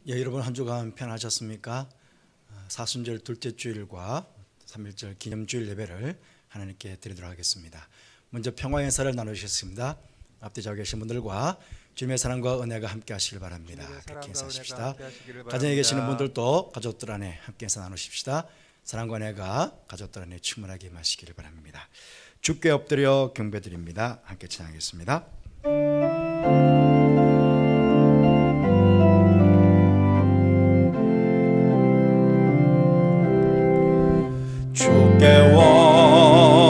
예, 여러분 한 주간 편하셨습니까? 사순절 둘째 주일과 3.1절 기념주일 예배를 하나님께 드리도록 하겠습니다. 먼저 평화의 인사를 나누시겠습니다. 앞뒤 자 계신 분들과 주님의 사랑과 은혜가 함께 하시길 바랍니다. 그렇게 인사하십시다. 가정에 계시는 분들도 가족들 안에 함께 인사 나누십시다. 사랑과 은혜가 가족들 안에 충만하게 임하시기를 바랍니다. 주께 엎드려 경배드립니다. 함께 찬양하겠습니다. 주께 엎드려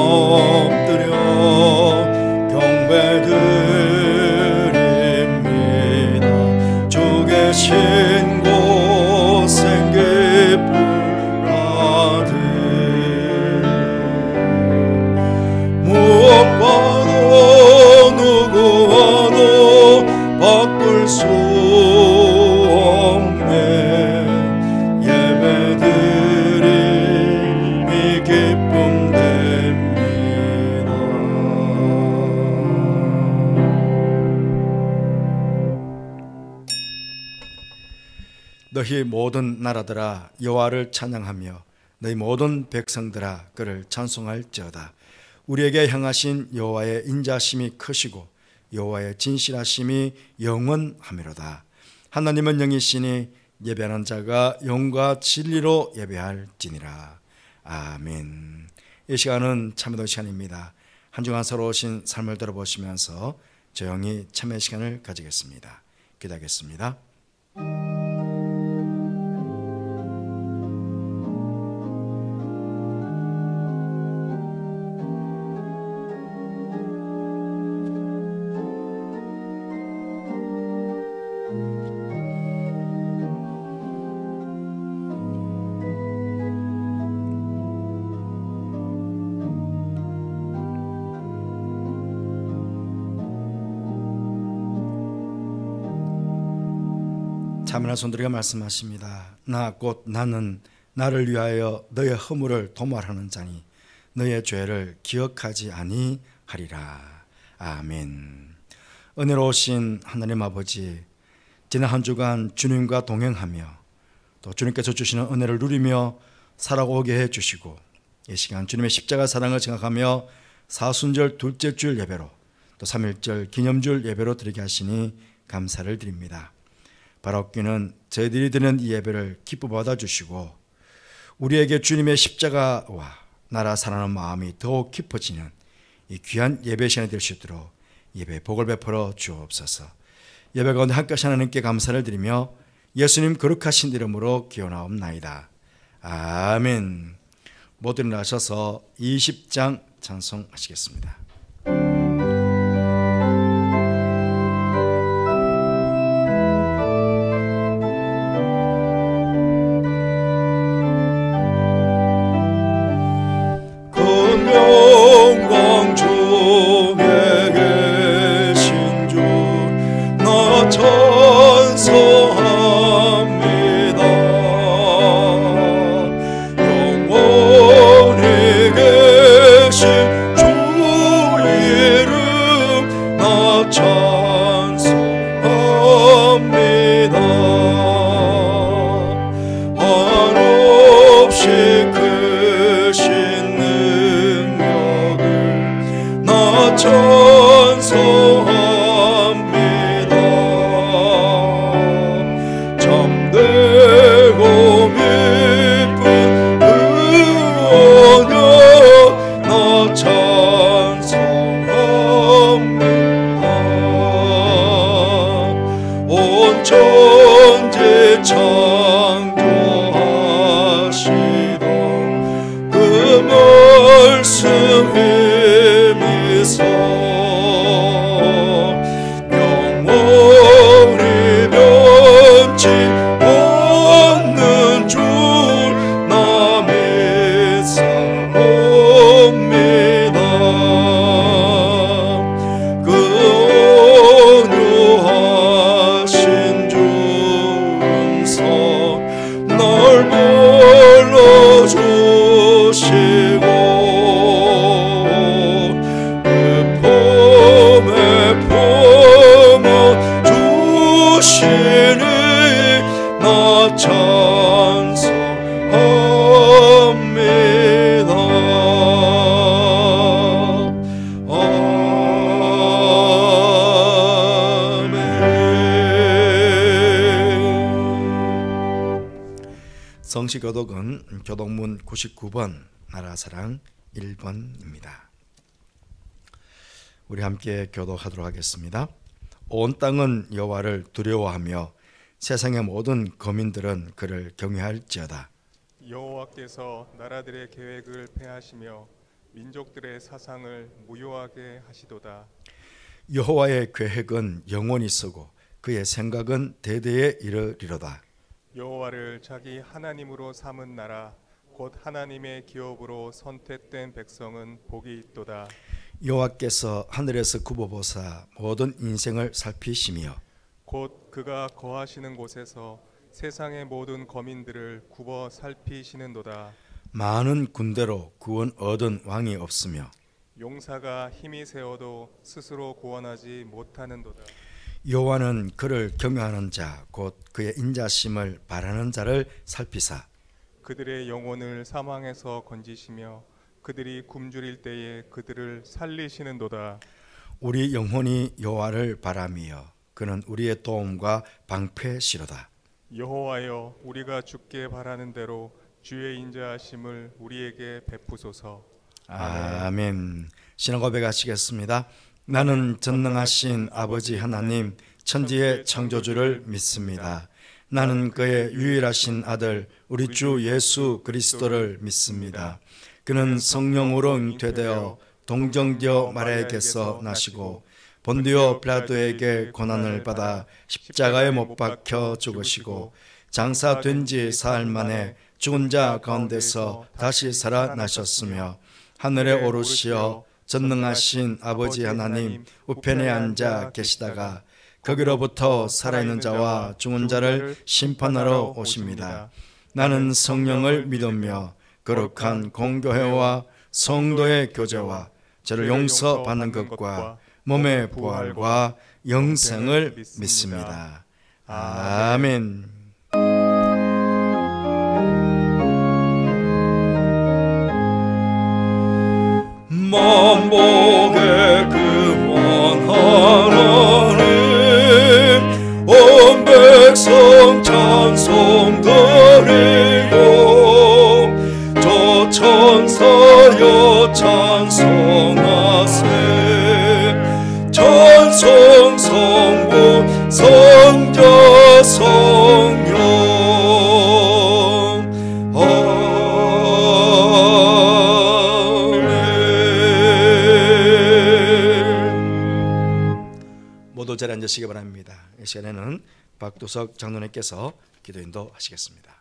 경배드립니다. 주 계신 곳에 기쁨 받으 무엇과도 누구와도 바꿀 수 없네 예배드림이 기쁨됩니다. 너희 모든 나라들아 여호와를 찬양하며 너희 모든 백성들아 그를 찬송할지어다. 우리에게 향하신 여호와의 인자심이 크시고 여호와의 진실하심이 영원하미로다. 하나님은 영이시니 예배하는 자가 영과 진리로 예배할지니라. 아멘. 이 시간은 참회도 시간입니다. 한 주간 서러우신 삶을 들어보시면서 조용히 참회 시간을 가지겠습니다. 기도하겠습니다. 참회한 손들이가 말씀하십니다. 나 곧 나는 나를 위하여 너의 허물을 도말하는 자니 너의 죄를 기억하지 아니하리라. 아멘. 은혜로우신 하나님 아버지, 지난 한 주간 주님과 동행하며 또 주님께서 주시는 은혜를 누리며 살아오게 해주시고 이 시간 주님의 십자가 사랑을 생각하며 사순절 둘째 주일 예배로 또 3.1절 기념주일 예배로 드리게 하시니 감사를 드립니다. 바라옵기는 저희들이 드리는 이 예배를 기뻐 받아주시고 우리에게 주님의 십자가와 나라 사랑하는 마음이 더욱 깊어지는 이 귀한 예배 시간이 될 수 있도록 예배 복을 베풀어 주옵소서. 예배 가운데 함께하신 하나님께 감사를 드리며 예수님 거룩하신 이름으로 기원하옵나이다. 아멘. 모두 일어나셔서 20장 찬송하시겠습니다. 영원히 변치 성시교독은 교독문 99번, 나라사랑 1번입니다. 우리 함께 교독하도록 하겠습니다. 온 땅은 여호와를 두려워하며 세상의 모든 거민들은 그를 경외할지어다. 여호와께서 나라들의 계획을 폐하시며 민족들의 사상을 무효하게 하시도다. 여호와의 계획은 영원히 서고 그의 생각은 대대에 이르리로다. 여호와를 자기 하나님으로 삼은 나라 곧 하나님의 기업으로 선택된 백성은 복이 있도다. 여호와께서 하늘에서 굽어보사 모든 인생을 살피시며 곧 그가 거하시는 곳에서 세상의 모든 거민들을 굽어 살피시는도다. 많은 군대로 구원 얻은 왕이 없으며 용사가 힘이 세어도 스스로 구원하지 못하는도다. 여호와는 그를 경외하는 자 곧 그의 인자심을 바라는 자를 살피사 그들의 영혼을 사망에서 건지시며 그들이 굶주릴 때에 그들을 살리시는도다. 우리 영혼이 여호와를 바라며 그는 우리의 도움과 방패시로다. 여호와여, 우리가 주께 바라는 대로 주의 인자하심을 우리에게 베푸소서. 아멘. 신앙 고백하시겠습니다. 나는 전능하신 아버지 하나님 천지의 창조주를 믿습니다. 나는 그의 유일하신 아들 우리 주 예수 그리스도를 믿습니다. 그는 성령으로 잉태되어 동정녀 마리아에게서 나시고 본디오 빌라도에게 고난을 받아 십자가에 못 박혀 죽으시고 장사된 지 사흘 만에 죽은 자 가운데서 다시 살아나셨으며 하늘에 오르시어 전능하신 아버지 하나님 우편에 앉아 계시다가 거기로부터 살아있는 자와 죽은 자를 심판하러 오십니다. 나는 성령을 믿으며 거룩한 공교회와 성도의 교제와 저를 용서받는 것과 몸의 부활과 영생을 믿습니다. 아멘. 만복의 근원 하나님 온 백성 찬송 드리고 저 천사여 찬송하세 찬송 성부 성자 성령 모두 자리에 앉으시기 바랍니다. 이 시간에는 박두석 장로님께서 기도 인도하시겠습니다.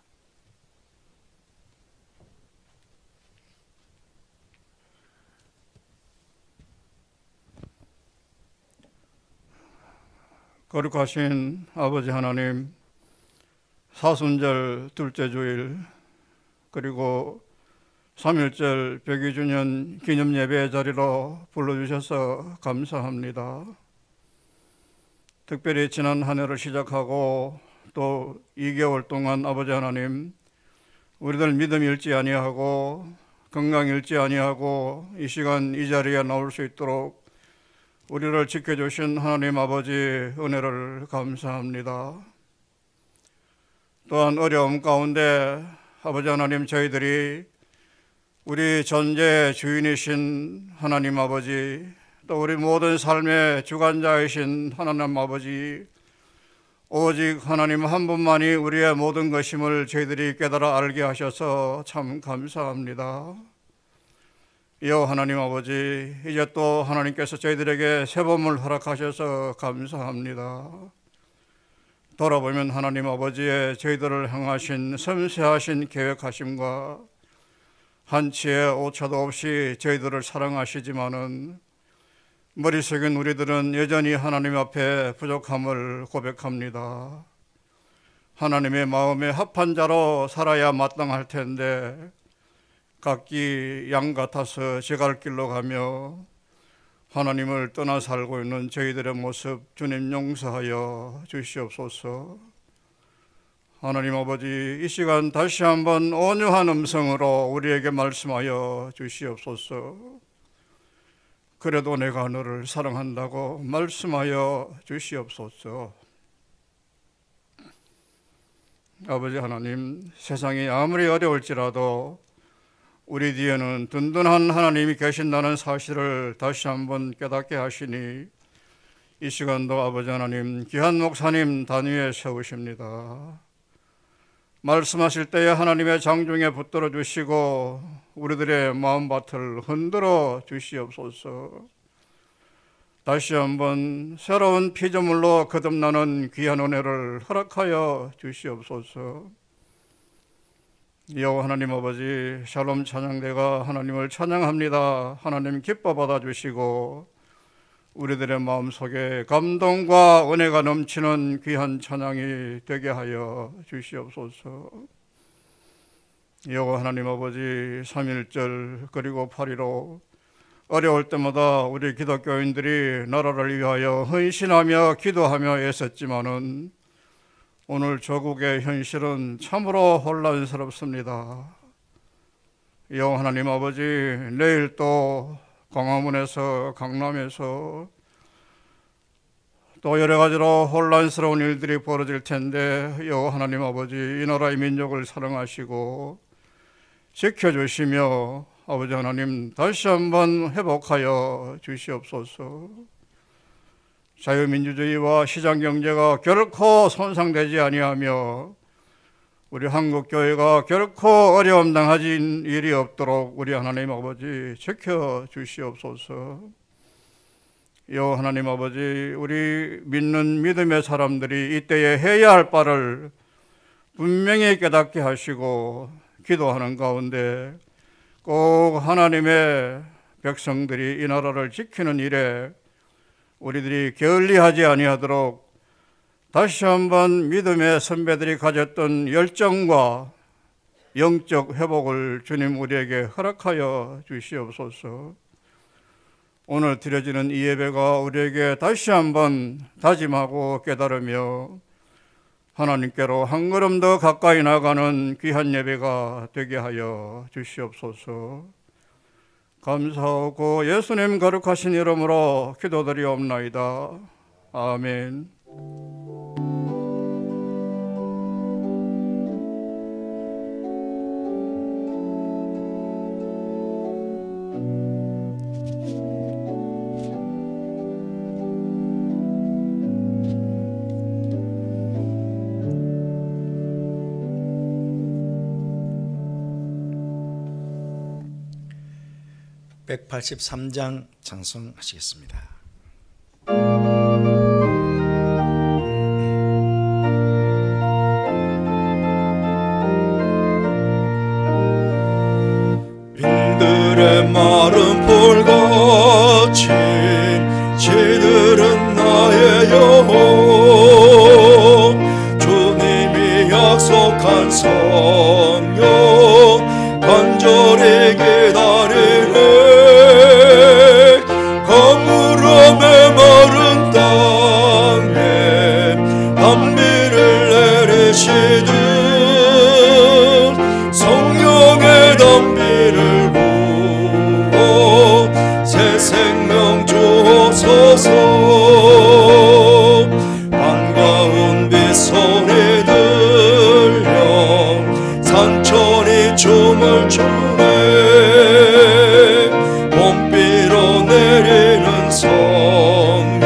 거룩하신 아버지 하나님, 사순절 둘째 주일 그리고 3.1절 102주년 기념 예배 자리로 불러주셔서 감사합니다. 특별히 지난 한 해를 시작하고 또 2개월 동안 아버지 하나님 우리들 믿음 잃지 아니하고 건강 잃지 아니하고 이 시간 이 자리에 나올 수 있도록 우리를 지켜주신 하나님 아버지 은혜를 감사합니다. 또한 어려움 가운데 아버지 하나님 저희들이 우리 전제의 주인이신 하나님 아버지 또 우리 모든 삶의 주관자이신 하나님 아버지 오직 하나님 한 분만이 우리의 모든 것임을 저희들이 깨달아 알게 하셔서 참 감사합니다. 이어 하나님 아버지 이제 또 하나님께서 저희들에게 새 봄을 허락하셔서 감사합니다. 돌아보면 하나님 아버지의 저희들을 향하신 섬세하신 계획하심과 한치의 오차도 없이 저희들을 사랑하시지만은 머릿속엔 우리들은 여전히 하나님 앞에 부족함을 고백합니다. 하나님의 마음에 합한 자로 살아야 마땅할 텐데 각기 양 같아서 제 갈 길로 가며 하나님을 떠나 살고 있는 저희들의 모습 주님 용서하여 주시옵소서. 하나님 아버지, 이 시간 다시 한번 온유한 음성으로 우리에게 말씀하여 주시옵소서. 그래도 내가 너를 사랑한다고 말씀하여 주시옵소서. 아버지 하나님, 세상이 아무리 어려울지라도 우리 뒤에는 든든한 하나님이 계신다는 사실을 다시 한번 깨닫게 하시니 이 시간도 아버지 하나님 귀한 목사님 단위에 세우십니다. 말씀하실 때에 하나님의 장중에 붙들어 주시고 우리들의 마음밭을 흔들어 주시옵소서. 다시 한번 새로운 피조물로 거듭나는 귀한 은혜를 허락하여 주시옵소서. 여호와 하나님 아버지, 샬롬 찬양대가 하나님을 찬양합니다. 하나님 기뻐 받아주시고 우리들의 마음속에 감동과 은혜가 넘치는 귀한 찬양이 되게 하여 주시옵소서. 여호와 하나님 아버지, 3.1절 그리고 8.15 어려울 때마다 우리 기독교인들이 나라를 위하여 헌신하며 기도하며 애썼지만은 오늘 조국의 현실은 참으로 혼란스럽습니다. 여호와 하나님 아버지, 내일 또 광화문에서 강남에서 또 여러 가지로 혼란스러운 일들이 벌어질 텐데 여호와 하나님 아버지, 이 나라의 민족을 사랑하시고 지켜주시며 아버지 하나님 다시 한번 회복하여 주시옵소서. 자유민주주의와 시장경제가 결코 손상되지 아니하며 우리 한국교회가 결코 어려움 당하진 일이 없도록 우리 하나님 아버지 지켜주시옵소서. 여호와 하나님 아버지, 우리 믿는 믿음의 사람들이 이때에 해야 할 바를 분명히 깨닫게 하시고 기도하는 가운데 꼭 하나님의 백성들이 이 나라를 지키는 일에 우리들이 게을리하지 아니하도록 다시 한번 믿음의 선배들이 가졌던 열정과 영적 회복을 주님 우리에게 허락하여 주시옵소서. 오늘 드려지는 이 예배가 우리에게 다시 한번 다짐하고 깨달으며 하나님께로 한 걸음 더 가까이 나가는 귀한 예배가 되게 하여 주시옵소서. 감사하고 예수님 거룩하신 이름으로 기도드리옵나이다. 아멘. (183장) 찬송하시겠습니다. 빈들의 마른 볼같이 시들은 나의 영혼, 주님이 약속한 성령 간절히 기다리네. 거물어 메마른 땅에 단비를 내리시듯 성령의 단비를 부어 새 생명 주옵소서. 반가운 빗소리 들려 산천이 춤을 추네. 봄비로 내리는 성령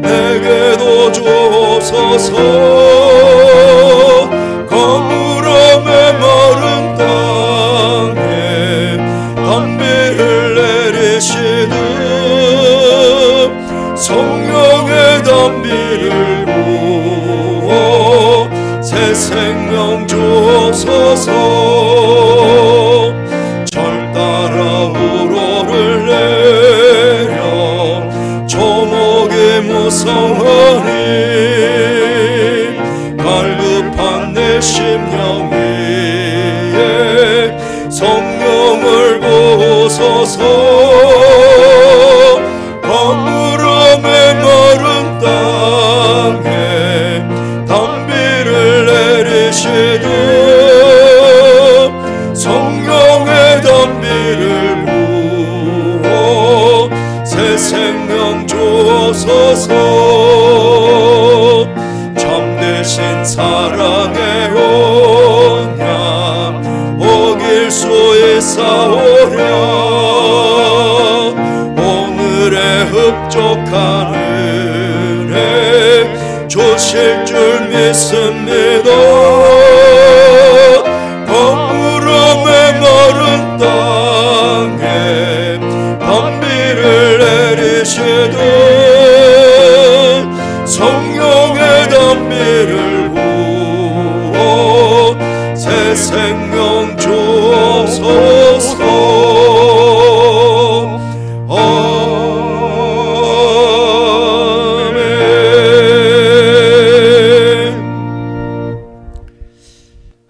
내게도 주옵소서. 거물어 메마른 땅에 단비를 내리시듯 성령의 단비를 부어 새 생명 주옵소서. 절 따라 우로를 내려 조목이 무성하니 갈급한 내 심령 위에 성령을 부으소서. 거물어 메마른 땅에 단비를 내려 사랑의 언약 오길 수 있사오랴. 오늘의 흡족한 은혜 주실 줄 믿습니다. 거부름의 마른 땅에 단비를 내리시듯 성령의 단비를 부어 새 생명 주옵소서.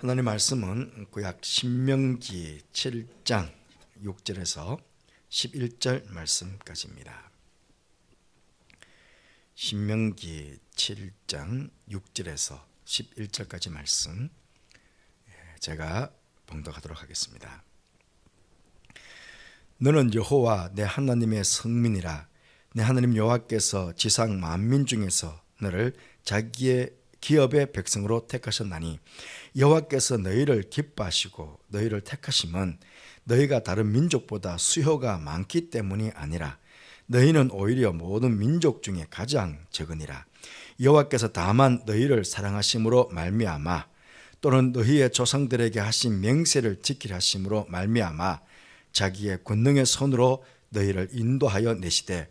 하나님 말씀은 구약 신명기 7장 6절에서 11절 말씀까지입니다. 신명기 7장 6절에서 11절까지 말씀 제가 봉독하도록 하겠습니다. 너는 여호와 내 하나님의 성민이라. 내 하나님 여호와께서 지상 만민 중에서 너를 자기의 기업의 백성으로 택하셨나니 여호와께서 너희를 기뻐하시고 너희를 택하심은 너희가 다른 민족보다 수효가 많기 때문이 아니라 너희는 오히려 모든 민족 중에 가장 적으니라. 여호와께서 다만 너희를 사랑하심으로 말미암아 또는 너희의 조상들에게 하신 맹세를 지키려 하심으로 말미암아 자기의 권능의 손으로 너희를 인도하여 내시되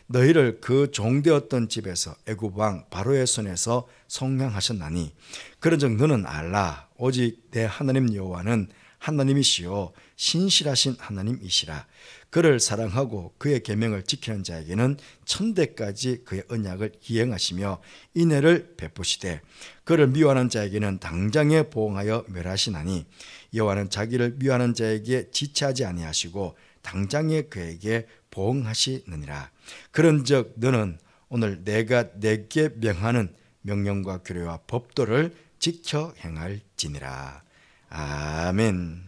너희를 그 종되었던 집에서 애굽 왕 바로의 손에서 속량하셨나니 그런즉 너는 알라. 오직 내 하나님 여호와는 하나님이시요 신실하신 하나님이시라. 그를 사랑하고 그의 계명을 지키는 자에게는 천대까지 그의 언약을 이행하시며 인애를 베푸시되 그를 미워하는 자에게는 당장에 보응하여 멸하시나니 여호와는 자기를 미워하는 자에게 지체하지 아니하시고 당장에 그에게 보응하시느니라. 그런즉 너는 오늘 내가 내게 명하는 명령과 규례와 법도를 지켜 행할지니라. 아멘.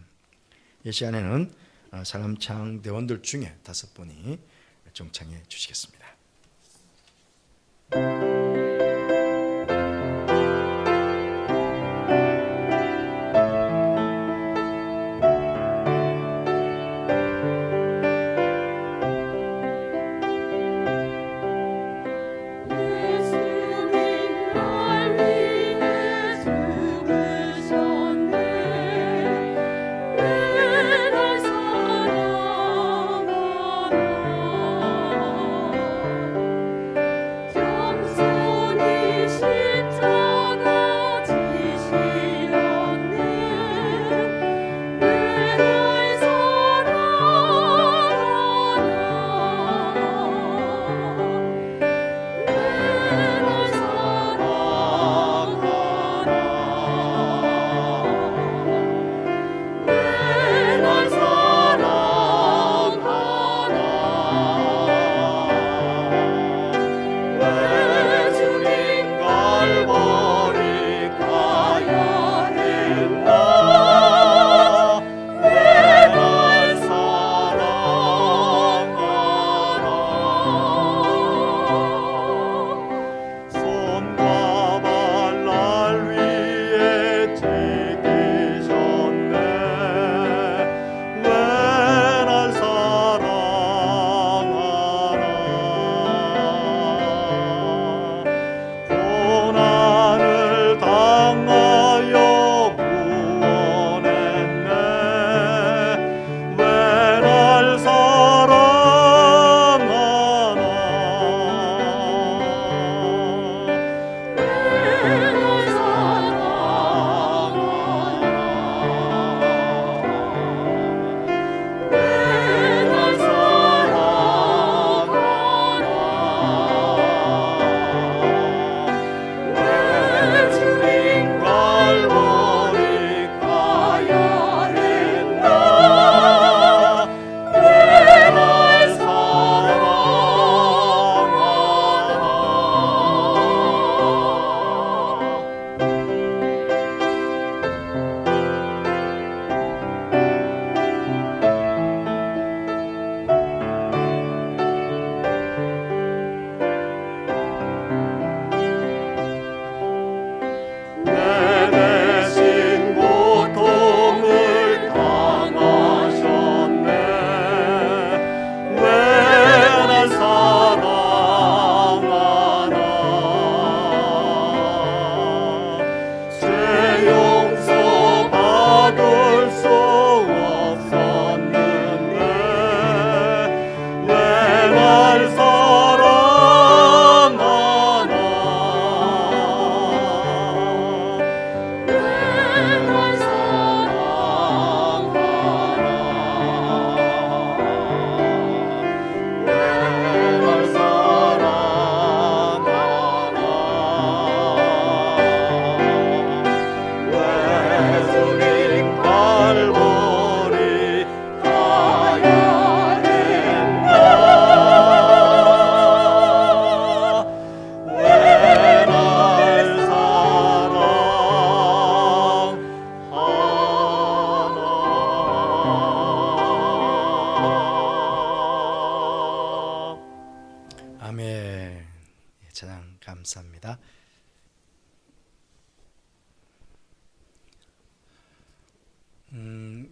이 시간에는 사람창 대원들 중에 5분이 종창해 주시겠습니다. 평생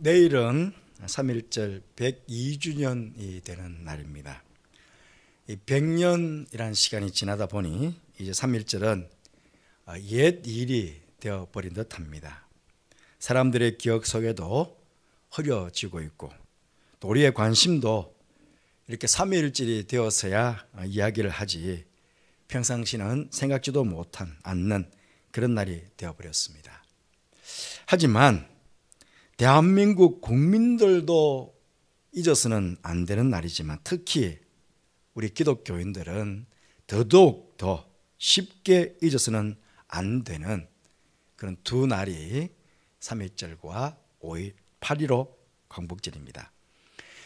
내일은 3.1절 102주년이 되는 날입니다. 이 100년이라는 시간이 지나다 보니 이제 3.1절은 옛 일이 되어버린 듯합니다. 사람들의 기억 속에도 흐려지고 있고 또 우리의 관심도 이렇게 3.1절이 되어서야 이야기를 하지 평상시는 생각지도 못한 않는 그런 날이 되어버렸습니다. 하지만 대한민국 국민들도 잊어서는 안 되는 날이지만 특히 우리 기독교인들은 더더욱 더 쉽게 잊어서는 안 되는 그런 두 날이 3.1절과 8.15 광복절입니다.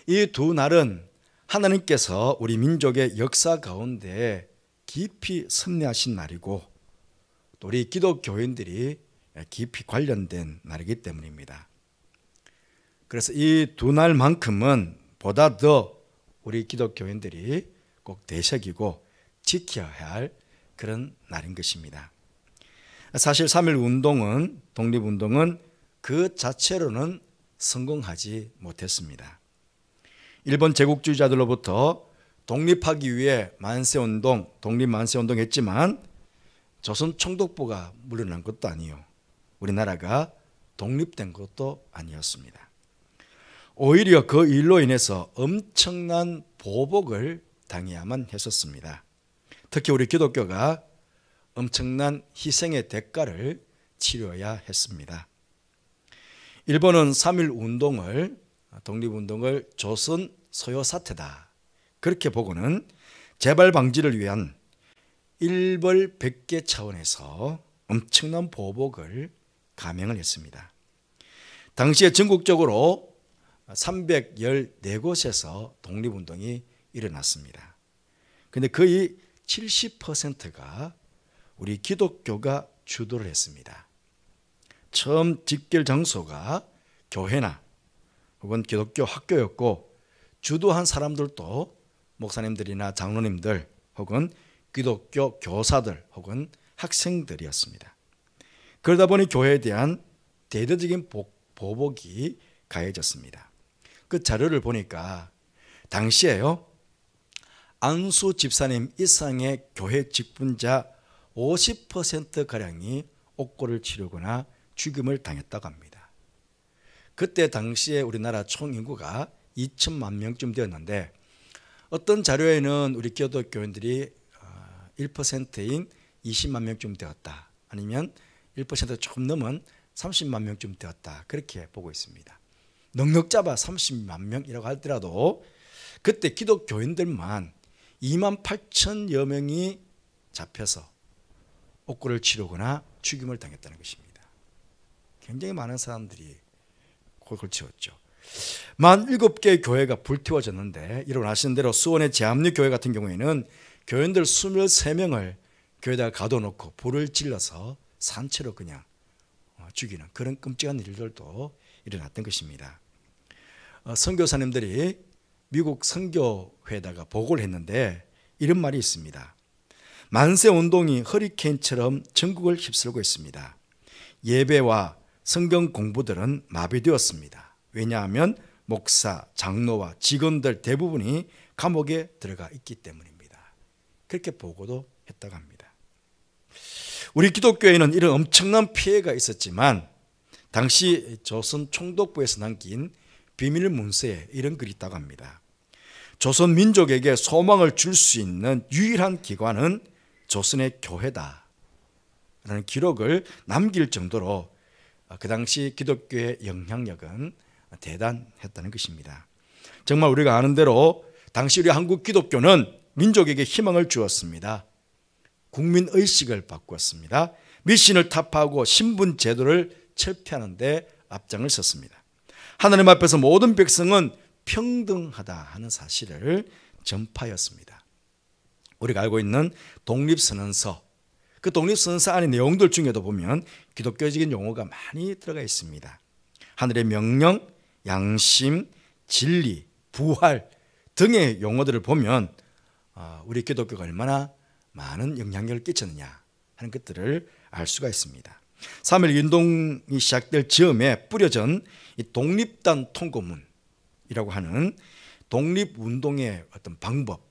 이 두 날은 하나님께서 우리 민족의 역사 가운데 깊이 섭리하신 날이고 또 우리 기독교인들이 깊이 관련된 날이기 때문입니다. 그래서 이 두 날만큼은 보다 더 우리 기독교인들이 꼭 되새기고 지켜야 할 그런 날인 것입니다. 사실 3.1 운동은 독립운동은 그 자체로는 성공하지 못했습니다. 일본 제국주의자들로부터 독립하기 위해 만세운동, 독립만세운동 했지만 조선 총독부가 물러난 것도 아니요. 우리나라가 독립된 것도 아니었습니다. 오히려 그 일로 인해서 엄청난 보복을 당해야만 했었습니다. 특히 우리 기독교가 엄청난 희생의 대가를 치러야 했습니다. 일본은 3.1 운동을, 독립운동을 조선 소요 사태다 그렇게 보고는 재발 방지를 위한 일벌백계 차원에서 엄청난 보복을 감행을 했습니다. 당시에 전국적으로 314곳에서 독립운동이 일어났습니다. 그런데 거의 70%가 우리 기독교가 주도를 했습니다. 처음 집결 장소가 교회나 혹은 기독교 학교였고 주도한 사람들도 목사님들이나 장로님들 혹은 기독교 교사들 혹은 학생들이었습니다. 그러다 보니 교회에 대한 대대적인 보복이 가해졌습니다. 그 자료를 보니까 당시에요 안수 집사님 이상의 교회 직분자 50%가량이 옥고를 치르거나 죽임을 당했다고 합니다. 그때 당시에 우리나라 총인구가 2천만 명쯤 되었는데 어떤 자료에는 우리 기독교인들이 1%인 20만 명쯤 되었다. 아니면 1% 조금 넘은 30만 명쯤 되었다. 그렇게 보고 있습니다. 넉넉 잡아 30만 명이라고 하더라도 그때 기독교인들만 2만 8천여 명이 잡혀서 옥고를 치르거나 죽임을 당했다는 것입니다. 굉장히 많은 사람들이 골을 치웠죠. 47개의 교회가 불태워졌는데 일어나시는 대로 수원의 제암리 교회 같은 경우에는 교인들 23명을 교회에다가 가둬놓고 불을 질러서 산채로 그냥 죽이는 그런 끔찍한 일들도 일어났던 것입니다. 선교사님들이 미국 선교회에다가 보고를 했는데 이런 말이 있습니다. 만세운동이 허리케인처럼 전국을 휩쓸고 있습니다. 예배와 성경 공부들은 마비되었습니다. 왜냐하면 목사, 장로와 직원들 대부분이 감옥에 들어가 있기 때문입니다. 그렇게 보고도 했다고 합니다. 우리 기독교에는 이런 엄청난 피해가 있었지만 당시 조선 총독부에서 남긴 비밀 문서에 이런 글이 있다고 합니다. 조선 민족에게 소망을 줄 수 있는 유일한 기관은 조선의 교회다 라는 기록을 남길 정도로 그 당시 기독교의 영향력은 대단했다는 것입니다. 정말 우리가 아는 대로 당시 우리 한국 기독교는 민족에게 희망을 주었습니다. 국민의식을 바꾸었습니다. 미신을 타파하고 신분 제도를 철폐하는 데 앞장을 섰습니다. 하나님 앞에서 모든 백성은 평등하다 하는 사실을 전파하였습니다. 우리가 알고 있는 독립선언서, 그 독립선언서 안의 내용들 중에도 보면 기독교적인 용어가 많이 들어가 있습니다. 하늘의 명령, 양심, 진리, 부활 등의 용어들을 보면 우리 기독교가 얼마나 많은 영향력을 끼쳤느냐 하는 것들을 알 수가 있습니다. 3.1 운동이 시작될 즈음에 뿌려진 이 독립단 통고문이라고 하는 독립운동의 어떤 방법,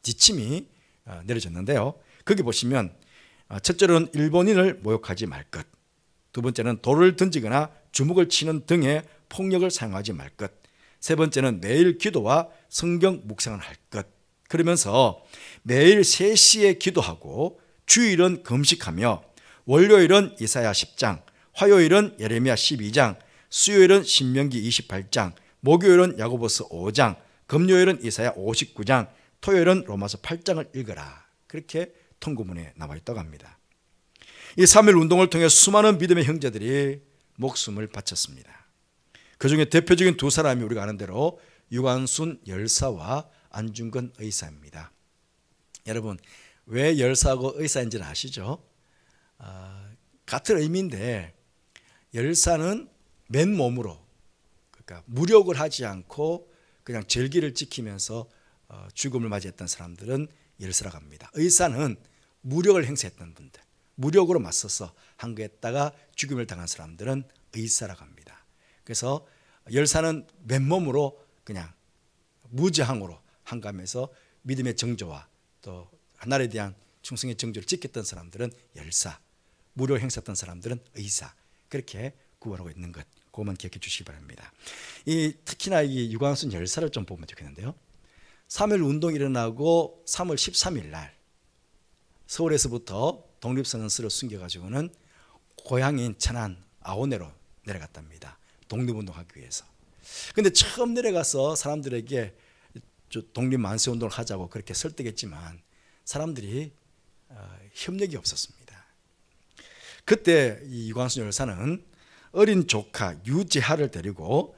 지침이 내려졌는데요. 거기 보시면 첫째로는 일본인을 모욕하지 말 것, 두 번째는 돌을 던지거나 주먹을 치는 등의 폭력을 사용하지 말 것, 세 번째는 매일 기도와 성경 묵상을 할 것. 그러면서 매일 3시에 기도하고 주일은 금식하며 월요일은 이사야 10장, 화요일은 예레미야 12장, 수요일은 신명기 28장, 목요일은 야고보서 5장, 금요일은 이사야 59장, 토요일은 로마서 8장을 읽어라. 그렇게 통고문에 나와 있다고 합니다. 이 3.1 운동을 통해 수많은 믿음의 형제들이 목숨을 바쳤습니다. 그 중에 대표적인 두 사람이 우리가 아는 대로 유관순 열사와 안중근 의사입니다. 여러분, 왜 열사하고 의사인지는 아시죠? 같은 의미인데 열사는 맨몸으로, 그러니까 무력을 하지 않고 그냥 절기를 지키면서 죽음을 맞이했던 사람들은 열사라고 합니다. 의사는 무력을 행사했던 분들, 무력으로 맞서서 항거했다가 죽임을 당한 사람들은 의사라고 합니다. 그래서 열사는 맨몸으로 그냥 무저항으로 항거하면서 믿음의 정조와 또 하나님에 대한 충성의 정조를 지켰던 사람들은 열사, 무력 행사했던 사람들은 의사, 그렇게 구분하고 있는 것, 그것만 기억해 주시기 바랍니다. 특히나 이 유관순 열사를 좀 보면 좋겠는데요. 3.1 운동이 일어나고 3월 13일 날 서울에서부터 독립선언서를 숨겨가지고는 고향인 천안 아오네로 내려갔답니다. 독립운동하기 위해서. 그런데 처음 내려가서 사람들에게 독립만세운동을 하자고 그렇게 설득했지만 사람들이 협력이 없었습니다. 그때 이 유관순 열사는 어린 조카 유재하를 데리고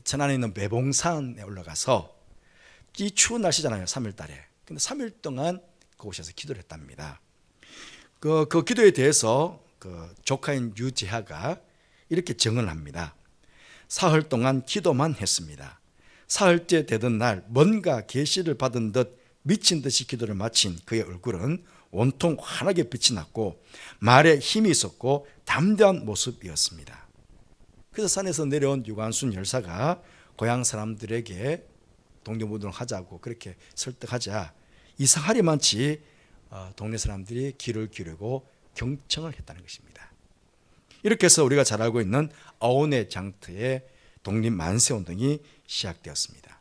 천안에 있는 매봉산에 올라가서, 이 추운 날씨잖아요, 3일 달에. 근데 3일 동안 그곳에서 기도를 했답니다. 그 기도에 대해서 그 조카인 유재하가 이렇게 증언을 합니다. 사흘 동안 기도만 했습니다. 사흘째 되던 날 뭔가 계시를 받은 듯 미친 듯이 기도를 마친 그의 얼굴은 온통 환하게 빛이 났고 말에 힘이 있었고 담대한 모습이었습니다. 그래서 산에서 내려온 유관순 열사가 고향 사람들에게 독립운동을 하자고 그렇게 설득하자 이상하리만치 동네 사람들이 귀를 기울이고 경청을 했다는 것입니다. 이렇게 해서 우리가 잘 알고 있는 아오네 장터의 독립만세운동이 시작되었습니다.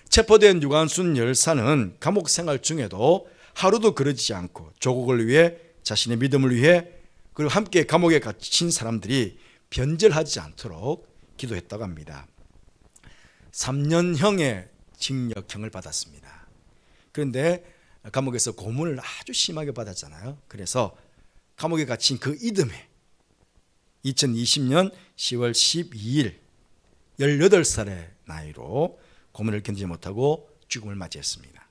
체포된 유관순 열사는 감옥 생활 중에도 하루도 그러지 않고 조국을 위해, 자신의 믿음을 위해, 그리고 함께 감옥에 갇힌 사람들이 변절하지 않도록 기도했다고 합니다. 3년형의 징역형을 받았습니다. 그런데 감옥에서 고문을 아주 심하게 받았잖아요. 그래서 감옥에 갇힌 그 이듬해 2020년 10월 12일 18살의 나이로 고문을 견디지 못하고 죽음을 맞이했습니다.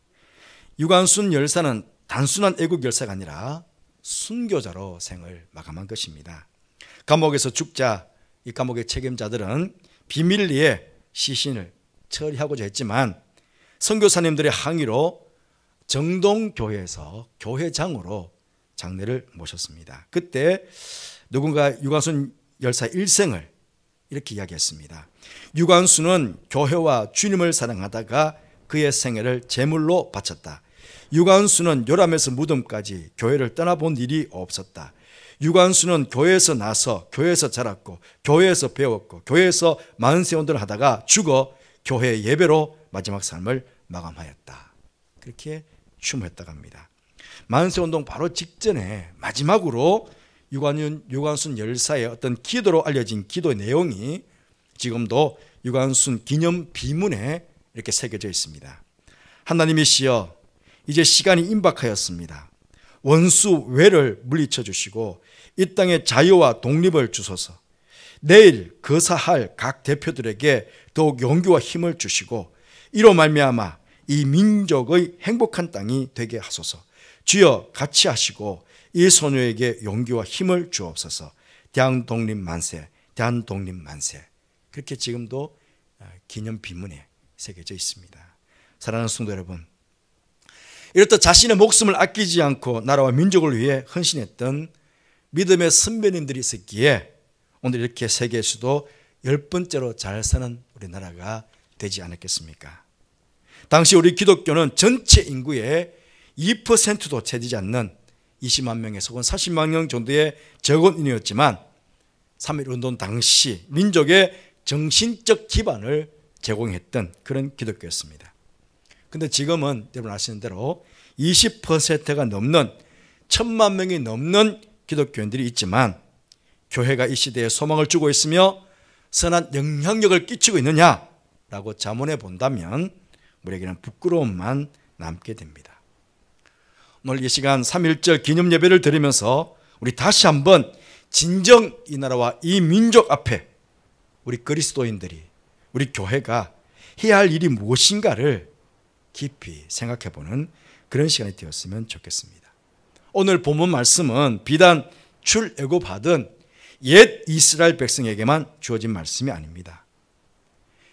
유관순 열사는 단순한 애국 열사가 아니라 순교자로 생을 마감한 것입니다. 감옥에서 죽자 이 감옥의 책임자들은 비밀리에 시신을 처리하고자 했지만 선교사님들의 항의로 정동교회에서 교회장으로 장례를 모셨습니다. 그때 누군가 유관순 열사의 일생을 이렇게 이야기했습니다. 유관순은 교회와 주님을 사랑하다가 그의 생애를 제물로 바쳤다. 유관순은 요람에서 무덤까지 교회를 떠나본 일이 없었다. 유관순은 교회에서 나서 교회에서 자랐고 교회에서 배웠고 교회에서 만세운동을 하다가 죽어 교회 예배로 마지막 삶을 마감하였다. 그렇게 추모했다고 합니다. 만세운동 바로 직전에 마지막으로 유관순 열사의 어떤 기도로 알려진 기도의 내용이 지금도 유관순 기념 비문에 이렇게 새겨져 있습니다. 하나님이시여, 이제 시간이 임박하였습니다. 원수 외를 물리쳐 주시고 이 땅의 자유와 독립을 주소서. 내일 거사할 각 대표들에게 더욱 용기와 힘을 주시고 이로 말미암아 이 민족의 행복한 땅이 되게 하소서. 주여 같이 하시고 이 소녀에게 용기와 힘을 주옵소서. 대한독립 만세, 대한독립 만세. 그렇게 지금도 기념 비문에 새겨져 있습니다. 사랑하는 성도 여러분, 이렇듯 자신의 목숨을 아끼지 않고 나라와 민족을 위해 헌신했던 믿음의 선배님들이 있었기에 오늘 이렇게 세계에서도 10번째로 잘 사는 우리나라가 되지 않았겠습니까? 당시 우리 기독교는 전체 인구의 2%도 채되지 않는 20만 명에서 혹은 40만 명 정도의 적은 인이었지만 3.1운동 당시 민족의 정신적 기반을 제공했던 그런 기독교였습니다. 그런데 지금은 여러분 아시는 대로 20%가 넘는 1,000만 명이 넘는 기독교인들이 있지만 교회가 이 시대에 소망을 주고 있으며 선한 영향력을 끼치고 있느냐라고 자문해 본다면 우리에게는 부끄러움만 남게 됩니다. 오늘 이 시간 3.1절 기념 예배를 드리면서 우리 다시 한번 진정 이 나라와 이 민족 앞에 우리 그리스도인들이, 우리 교회가 해야 할 일이 무엇인가를 깊이 생각해 보는 그런 시간이 되었으면 좋겠습니다. 오늘 본문 말씀은 비단 출애굽받은 옛 이스라엘 백성에게만 주어진 말씀이 아닙니다.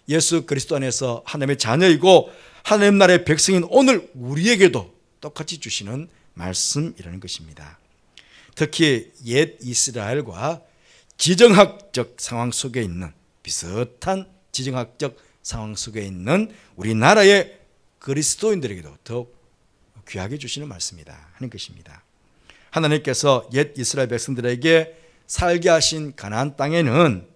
예수 그리스도 안에서 하나님의 자녀이고 하나님 나라의 백성인 오늘 우리에게도 똑같이 주시는 말씀이라는 것입니다. 특히 옛 이스라엘과 지정학적 상황 속에 있는 비슷한 지정학적 상황 속에 있는 우리나라의 그리스도인들에게도 더욱 귀하게 주시는 말씀이다 하는 것입니다. 하나님께서 옛 이스라엘 백성들에게 살게 하신 가나안 땅에는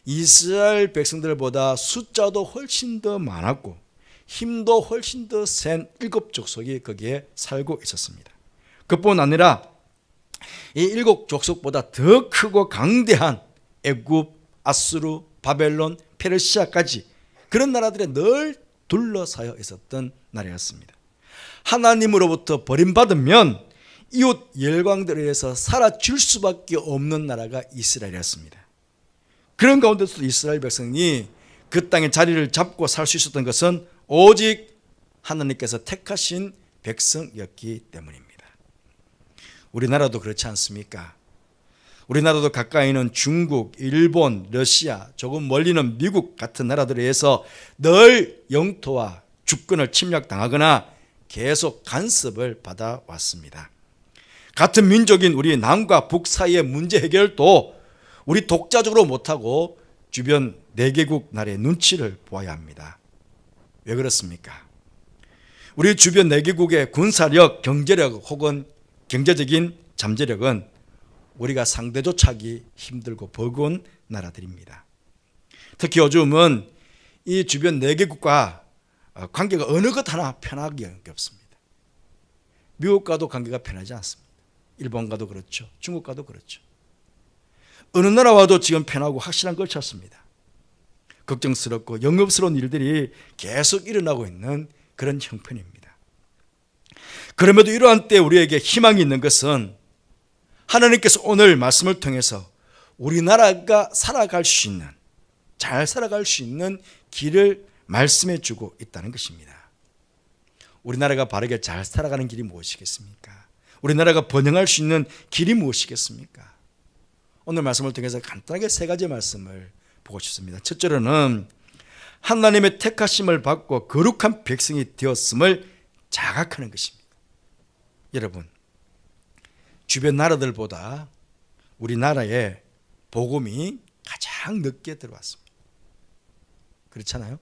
이스라엘 백성들보다 숫자도 훨씬 더 많았고 힘도 훨씬 더 센 7족속이 거기에 살고 있었습니다. 그뿐 아니라 이 7족속보다 더 크고 강대한 애굽, 아수르, 바벨론, 페르시아까지 그런 나라들에 늘 둘러싸여 있었던 나라였습니다. 하나님으로부터 버림받으면 이웃 열강들에 의해서 사라질 수밖에 없는 나라가 이스라엘이었습니다. 그런 가운데서도 이스라엘 백성이 그 땅에 자리를 잡고 살 수 있었던 것은 오직 하나님께서 택하신 백성이었기 때문입니다. 우리나라도 그렇지 않습니까? 우리나라도 가까이 있는 중국, 일본, 러시아, 조금 멀리는 미국 같은 나라들에 의해서 늘 영토와 주권을 침략당하거나 계속 간섭을 받아왔습니다. 같은 민족인 우리 남과 북 사이의 문제 해결도 우리 독자적으로 못하고 주변 4개국 나라의 눈치를 보아야 합니다. 왜 그렇습니까? 우리 주변 4개국의 군사력, 경제력 혹은 경제적인 잠재력은 우리가 상대조차 하기 힘들고 버거운 나라들입니다. 특히 요즘은 이 주변 4개국과 관계가 어느 것 하나 편하게 없습니다. 미국과도 관계가 편하지 않습니다. 일본과도 그렇죠. 중국과도 그렇죠. 어느 나라와도 지금 편하고 확실한 걸 찾습니다. 걱정스럽고 영업스러운 일들이 계속 일어나고 있는 그런 형편입니다. 그럼에도 이러한 때 우리에게 희망이 있는 것은 하나님께서 오늘 말씀을 통해서 우리나라가 살아갈 수 있는, 잘 살아갈 수 있는 길을 말씀해 주고 있다는 것입니다. 우리나라가 바르게 잘 살아가는 길이 무엇이겠습니까? 우리나라가 번영할 수 있는 길이 무엇이겠습니까? 오늘 말씀을 통해서 간단하게 3가지 말씀을 보고 싶습니다. 첫째로는 하나님의 택하심을 받고 거룩한 백성이 되었음을 자각하는 것입니다. 여러분, 주변 나라들보다 우리나라에 복음이 가장 늦게 들어왔습니다. 그렇잖아요?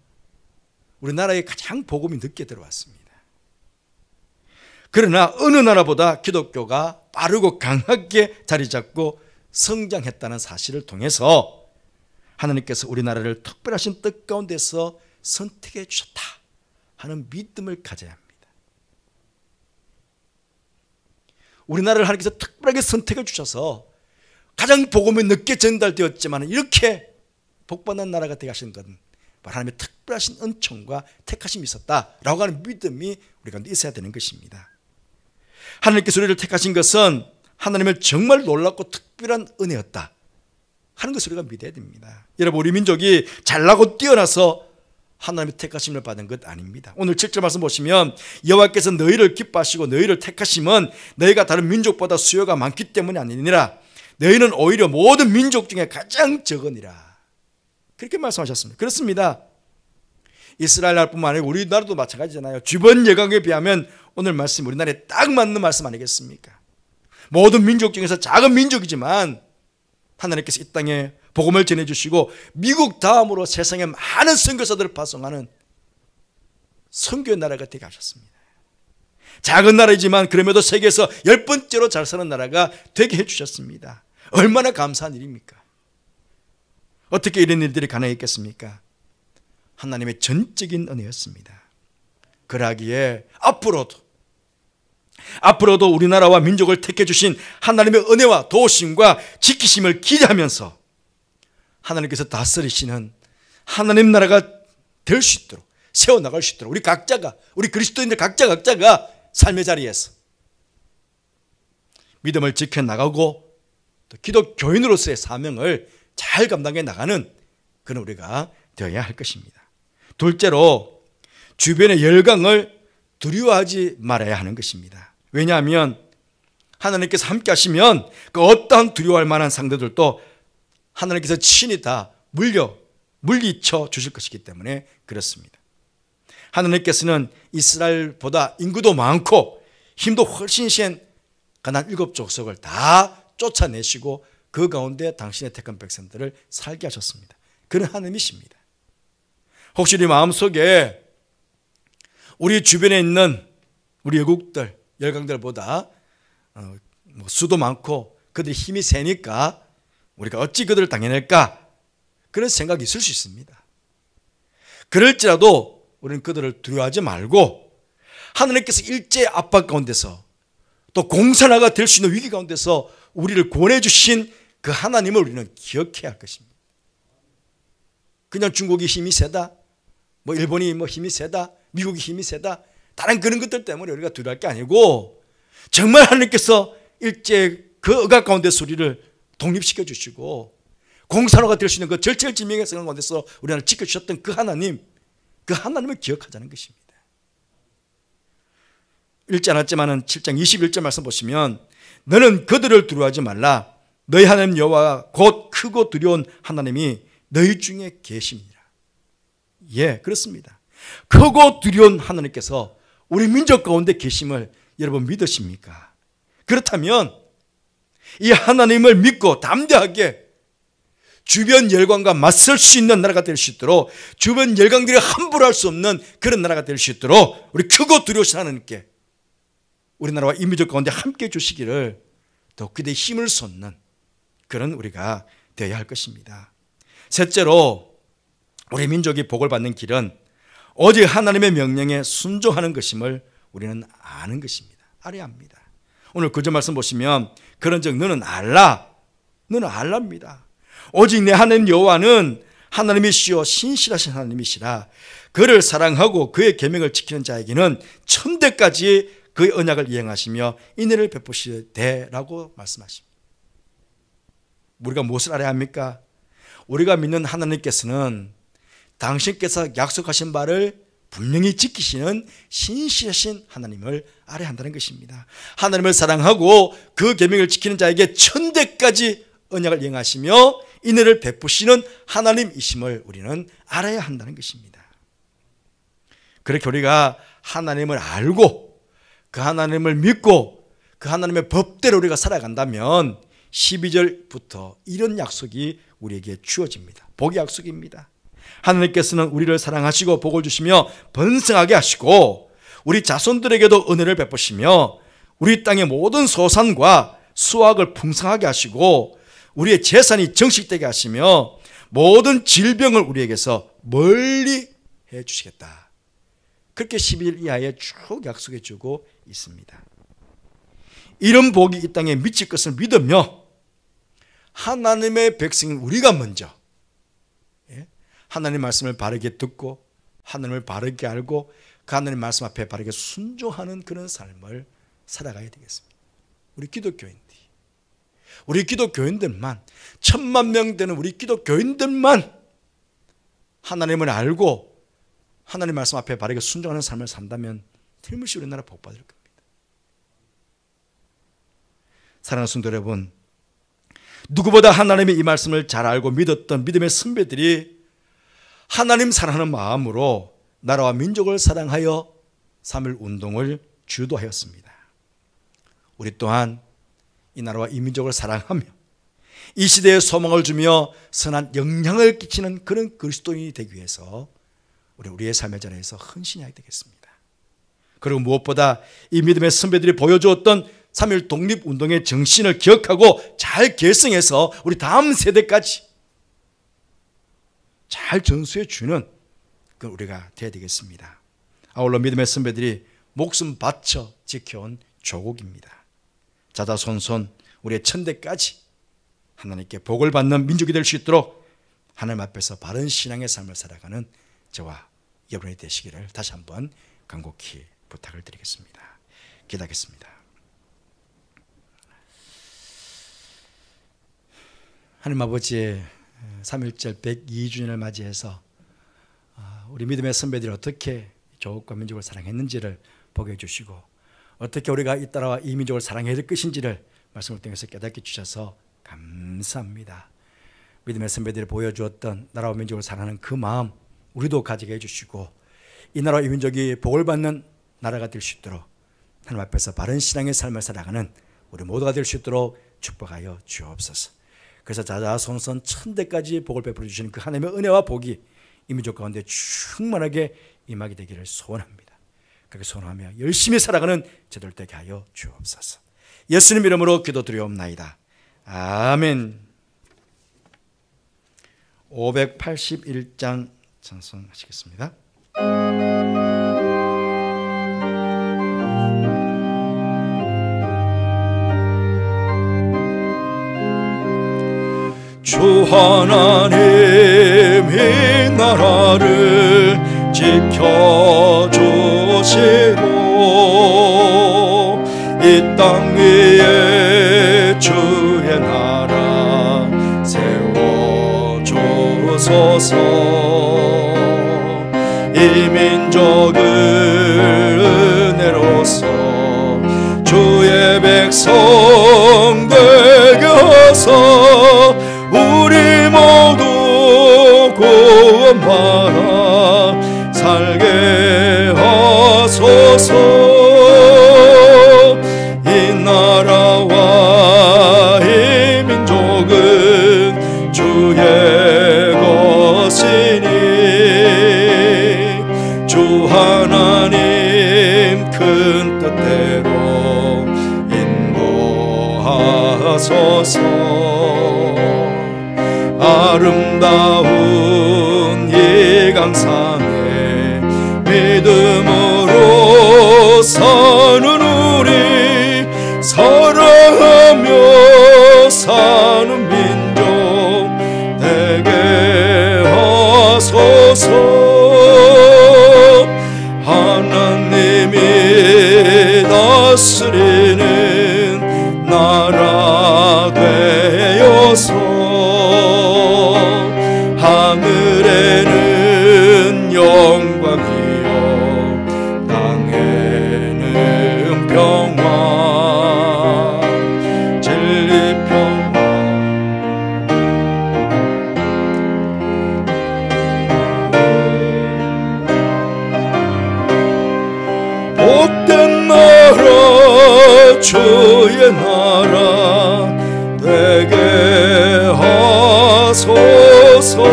우리나라에 가장 복음이 늦게 들어왔습니다. 그러나 어느 나라보다 기독교가 빠르고 강하게 자리 잡고 성장했다는 사실을 통해서 하나님께서 우리나라를 특별하신 뜻 가운데서 선택해 주셨다 하는 믿음을 가져야 합니다. 우리나라를 하나님께서 특별하게 선택해 주셔서 가장 복음이 늦게 전달되었지만 이렇게 복받는 나라가 되게 하신 것은 하나님의 특별하신 은총과 택하심이 있었다라고 하는 믿음이 우리 가운데 있어야 되는 것입니다. 하나님께서 우리를 택하신 것은 하나님의 정말 놀랍고 특별한 은혜였다 하는 것을 우리가 믿어야 됩니다. 여러분, 우리 민족이 잘나고 뛰어나서 하나님의 택하심을 받은 것 아닙니다. 오늘 7절 말씀 보시면 여호와께서 너희를 기뻐하시고 너희를 택하심은 너희가 다른 민족보다 수요가 많기 때문이 아니니라. 너희는 오히려 모든 민족 중에 가장 적으니라. 그렇게 말씀하셨습니다. 그렇습니다. 이스라엘 나라뿐만 아니고 우리나라도 마찬가지잖아요. 주변 열강에 비하면 오늘 말씀 우리나라에 딱 맞는 말씀 아니겠습니까? 모든 민족 중에서 작은 민족이지만 하나님께서 이 땅에 복음을 전해주시고 미국 다음으로 세상에 많은 선교사들을 파송하는 선교의 나라가 되게 하셨습니다. 작은 나라이지만 그럼에도 세계에서 10번째로 잘 사는 나라가 되게 해주셨습니다. 얼마나 감사한 일입니까? 어떻게 이런 일들이 가능했겠습니까? 하나님의 전적인 은혜였습니다. 그러하기에 앞으로도 우리나라와 민족을 택해 주신 하나님의 은혜와 도우심과 지키심을 기대하면서 하나님께서 다스리시는 하나님 나라가 될 수 있도록, 세워나갈 수 있도록 우리 그리스도인들 각자가 삶의 자리에서 믿음을 지켜나가고 또 기독교인으로서의 사명을 잘 감당해 나가는 그런 우리가 되어야 할 것입니다. 둘째로, 주변의 열강을 두려워하지 말아야 하는 것입니다. 왜냐하면 하나님께서 함께 하시면 그 어떠한 두려워할 만한 상대들도 하나님께서 친히 다 물리쳐 주실 것이기 때문에 그렇습니다. 하나님께서는 이스라엘보다 인구도 많고 힘도 훨씬 센 가나안 7족속을 다 쫓아내시고 그 가운데 당신의 택한 백성들을 살게 하셨습니다. 그런 하나님이십니다. 혹시 우리 마음속에 우리 주변에 있는 우리 외국들, 열강들보다 수도 많고 그들이 힘이 세니까 우리가 어찌 그들을 당해낼까, 그런 생각이 있을 수 있습니다. 그럴지라도 우리는 그들을 두려워하지 말고 하나님께서 일제의 압박 가운데서 또 공산화가 될 수 있는 위기 가운데서 우리를 구원해 주신 그 하나님을 우리는 기억해야 할 것입니다. 그냥 중국이 힘이 세다, 일본이 힘이 세다, 미국이 힘이 세다, 다른 그런 것들 때문에 우리가 두려워할 게 아니고 정말 하나님께서 일제 그 억압 가운데서 우리를 독립시켜 주시고 공산화가 될 수 있는 그 절체절명의 상황 가운데서 우리를 지켜주셨던 그 하나님을 기억하자는 것입니다. 읽지 않았지만 7장 21절 말씀 보시면 너는 그들을 두려워하지 말라. 너희 하나님 여호와가 곧 크고 두려운 하나님이 너희 중에 계십니다. 예, 그렇습니다. 크고 두려운 하나님께서 우리 민족 가운데 계심을 여러분 믿으십니까? 그렇다면 이 하나님을 믿고 담대하게 주변 열강과 맞설 수 있는 나라가 될 수 있도록, 주변 열강들이 함부로 할 수 없는 그런 나라가 될 수 있도록 우리 크고 두려우신 하나님께 우리나라와 이 민족 가운데 함께 해 주시기를 더 그대의 힘을 쏟는 그런 우리가 되어야 할 것입니다. 셋째로, 우리 민족이 복을 받는 길은 오직 하나님의 명령에 순종하는 것임을 우리는 아는 것입니다. 알아야 합니다. 오늘 구절 말씀 보시면 그런즉 너는 알랍니다. 오직 내 하나님 여호와는 하나님이시요 신실하신 하나님이시라. 그를 사랑하고 그의 계명을 지키는 자에게는 천대까지 그의 언약을 이행하시며 인애를 베푸시되라고 말씀하십니다. 우리가 무엇을 알아야 합니까? 우리가 믿는 하나님께서는 당신께서 약속하신 바를 분명히 지키시는 신실하신 하나님을 알아야 한다는 것입니다. 하나님을 사랑하고 그 계명을 지키는 자에게 천대까지 언약을 이행하시며 인애를 베푸시는 하나님이심을 우리는 알아야 한다는 것입니다. 그렇게 우리가 하나님을 알고 그 하나님을 믿고 그 하나님의 법대로 우리가 살아간다면 12절부터 이런 약속이 우리에게 주어집니다. 복의 약속입니다. 하나님께서는 우리를 사랑하시고 복을 주시며 번성하게 하시고 우리 자손들에게도 은혜를 베푸시며 우리 땅의 모든 소산과 수확을 풍성하게 하시고 우리의 재산이 정식되게 하시며 모든 질병을 우리에게서 멀리 해 주시겠다. 그렇게 12일 이하에 쭉 약속해 주고 있습니다. 이런 복이 이 땅에 미칠 것을 믿으며 하나님의 백성인 우리가 먼저 하나님 말씀을 바르게 듣고 하나님을 바르게 알고 그 하나님 말씀 앞에 바르게 순종하는 그런 삶을 살아가야 되겠습니다. 우리 기독교인들만 1000만 명 되는 우리 기독교인들만 하나님을 알고 하나님 말씀 앞에 바르게 순종하는 삶을 산다면 틀림없이 우리나라 복받을 겁니다. 사랑하는 성도 여러분, 누구보다 하나님의 이 말씀을 잘 알고 믿었던 믿음의 선배들이 하나님 사랑하는 마음으로 나라와 민족을 사랑하여 3.1 운동을 주도하였습니다. 우리 또한 이 나라와 이 민족을 사랑하며 이 시대에 소망을 주며 선한 영향을 끼치는 그런 그리스도인이 되기 위해서 우리의 삶의 자리에서 헌신해야 되겠습니다. 그리고 무엇보다 이 믿음의 선배들이 보여주었던 3.1 독립운동의 정신을 기억하고 잘 계승해서 우리 다음 세대까지 잘 전수해 주는 그 우리가 되어야 되겠습니다. 아울러 믿음의 선배들이 목숨 바쳐 지켜온 조국입니다. 자자손손 우리의 천대까지 하나님께 복을 받는 민족이 될 수 있도록 하나님 앞에서 바른 신앙의 삶을 살아가는 저와 여러분이 되시기를 다시 한번 간곡히 부탁을 드리겠습니다. 기도하겠습니다. 하나님 아버지의 3.1절 102주년을 맞이해서 우리 믿음의 선배들이 어떻게 조국과 민족을 사랑했는지를 보게 해주시고 어떻게 우리가 이 나라와 이 민족을 사랑해야 될 것인지를 말씀을 통해서 깨닫게 주셔서 감사합니다. 믿음의 선배들이 보여주었던 나라와 민족을 사랑하는 그 마음 우리도 가지게 해주시고 이 나라와 이 민족이 복을 받는 나라가 될 수 있도록 하나님 앞에서 바른 신앙의 삶을 살아가는 우리 모두가 될 수 있도록 축복하여 주옵소서. 그래서 자자손손 천대까지 복을 베풀어 주시는 그 하나님의 은혜와 복이 이 민족 가운데 충만하게 임하게 되기를 소원합니다. 그렇게 소원하며 열심히 살아가는 저들 되게 하여 주옵소서. 예수님 이름으로 기도드리옵나이다. 아멘. 581장 찬송하시겠습니다. 주 하나님이 나라를 지켜주시고 이 땅 위에 주의 나라 세워주소서. 이 민족을 은혜로서 주의 백성 되게 하사 우리 모두 구원받아 살게 하소서. 이 나라와 이 민족은 주의 것이니 주 하나님 큰 뜻대로 인도하소서. 아름다운 이 강산에 믿음으로 사는 우리 사랑하며 사는 민족 되게 하소서. 하나님이 다스리는 나라 되어서 하늘에는 영광이요 땅에는 평화 진리 평화. 복된 나라 주의 나라 되게 하소서.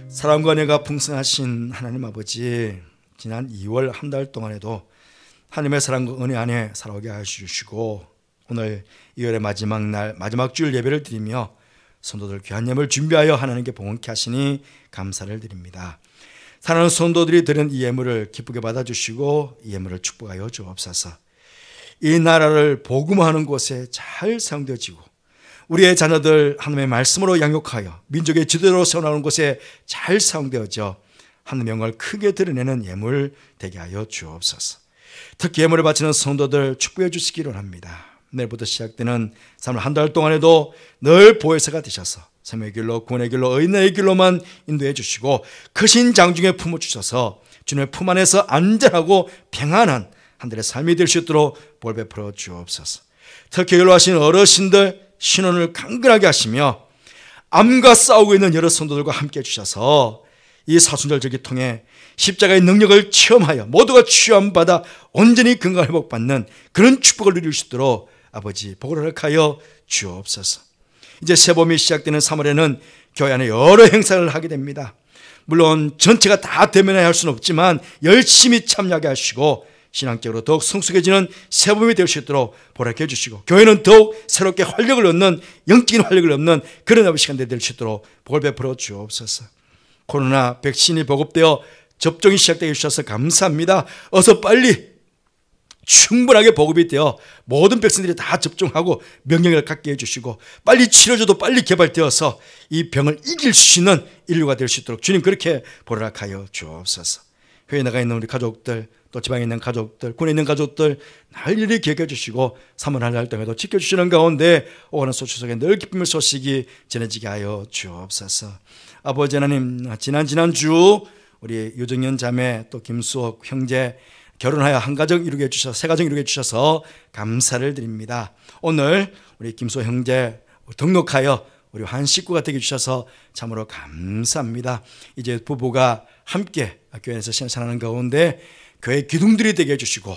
사랑과 은혜가 풍성하신 하나님 아버지, 지난 2월 한 달 동안에도 하나님의 사랑과 은혜 안에 살아오게 하시고 오늘 2월의 마지막 날 마지막 주일 예배를 드리며 성도들 귀한 예물을 준비하여 하나님께 봉헌케 하시니 감사를 드립니다. 사랑하는 성도들이 드린 이 예물을 기쁘게 받아주시고 이 예물을 축복하여 주옵소서. 이 나라를 복음화하는 곳에 잘 사용되어지고 우리의 자녀들 하나님의 말씀으로 양육하여 민족의 지도로 세워나가는 곳에 잘 사용되어져 하나님의 영광을 크게 드러내는 예물 되게 하여 주옵소서. 특히 예물을 바치는 성도들 축복해 주시기를 합니다. 내일부터 시작되는 3월 한 달 동안에도 늘 보혜사가 되셔서 생명의 길로 구원의 길로 의인의 길로만 인도해 주시고 크신 장중에 품어주셔서 주님의 품 안에서 안전하고 평안한 한 달의 삶이 될 수 있도록 볼 베풀어 주옵소서. 특히 연로하신 어르신들 신원을 강건하게 하시며 암과 싸우고 있는 여러 성도들과 함께 해주셔서 이 사순절절기 통해 십자가의 능력을 체험하여 모두가 취함받아 온전히 건강 회복받는 그런 축복을 누릴 수 있도록 아버지 복을 허락하여 주옵소서. 이제 새봄이 시작되는 3월에는 교회 안에 여러 행사를 하게 됩니다. 물론 전체가 다 대면해야 할 수는 없지만 열심히 참여하게 하시고 신앙적으로 더욱 성숙해지는 새봄이 될 수 있도록 보답해 주시고 교회는 더욱 새롭게 활력을 얻는 영적인 활력을 얻는 그런 시간들이 될 수 있도록 복을 베풀어 주옵소서. 코로나 백신이 보급되어 접종이 시작되게 해주셔서 감사합니다. 어서 빨리 충분하게 보급이 되어 모든 백성들이 다 접종하고 명령을 갖게 해주시고 빨리 치료제도 빨리 개발되어서 이 병을 이길 수 있는 인류가 될 수 있도록 주님 그렇게 보락하여 주옵소서. 회에 나가 있는 우리 가족들 또 지방에 있는 가족들 군에 있는 가족들 날일이 기억해 주시고 3월 한달 동안에도 지켜주시는 가운데 오가는 소식 속에 늘 기쁨의 소식이 전해지게 하여 주옵소서. 아버지 하나님 지난주 우리 유정연 자매 또 김수옥 형제 결혼하여 한 가정 이루게 해주셔서 세 가정 이루게 해주셔서 감사를 드립니다. 오늘 우리 김수옥 형제 등록하여 우리 한 식구가 되게 해주셔서 참으로 감사합니다. 이제 부부가 함께 교회에서 생활하는 가운데 교회 기둥들이 되게 해주시고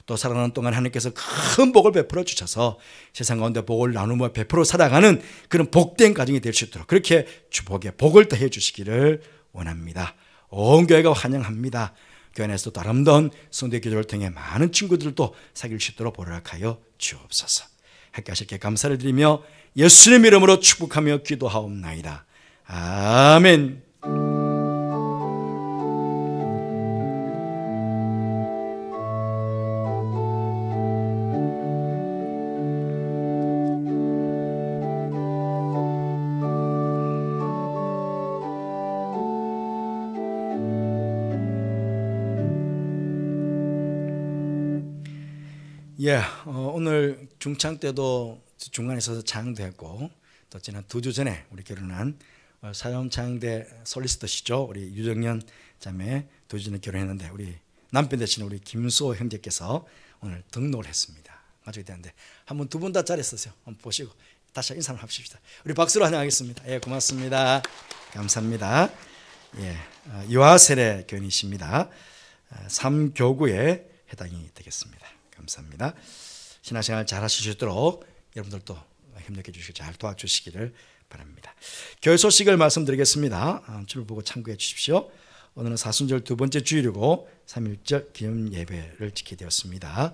또 살아가는 동안 하나님께서 큰 복을 베풀어 주셔서 세상 가운데 복을 나누며 베풀어 살아가는 그런 복된 가정이 될 수 있도록 그렇게 주복에 복을 더해 주시기를 원합니다. 온 교회가 환영합니다. 교회 안에서도 아름다운 성도의 기도를 통해 많은 친구들도 사귈 수 있도록 보락하여 주옵소서. 함께 하실게 감사를 드리며 예수님 이름으로 축복하며 기도하옵나이다. 아멘. 오늘 중창 때도 중간에 있어서 찬양도 했고 또 지난 2주 전에 우리 결혼한 사형창대 솔리스트시죠. 우리 유정연 자매 2주 전에 결혼했는데 우리 남편 되시는 우리 김수호 형제께서 오늘 등록을 했습니다. 가족이 되는데 한번 두 분 다 잘했었어요. 한번 보시고 다시 인사 한번 합시다. 우리 박수로 환영하겠습니다. 예, 고맙습니다. 감사합니다. 예, 유아세례 교인이십니다. 3교구에 해당이 되겠습니다. 감사합니다. 신앙생활 잘 하실 수 있도록 여러분들도 협력해 주시고 잘 도와주시기를 바랍니다. 교회 소식을 말씀드리겠습니다. 주를 보고 참고해 주십시오. 오늘은 사순절 두 번째 주일이고 3.1절 기념 예배를 지키게 되었습니다.